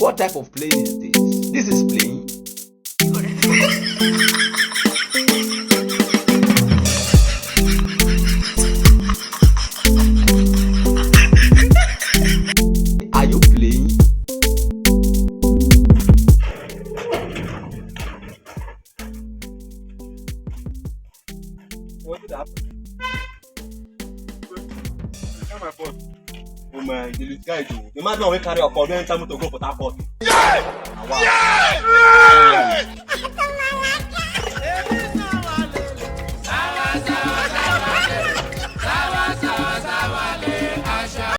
What type of playing is this? This is playing. Are you playing? What did happen? My phone. Oh man, the guy do. The man don't carry a call. Don't tell me to go for that party. Yeah! Wow. Yeah!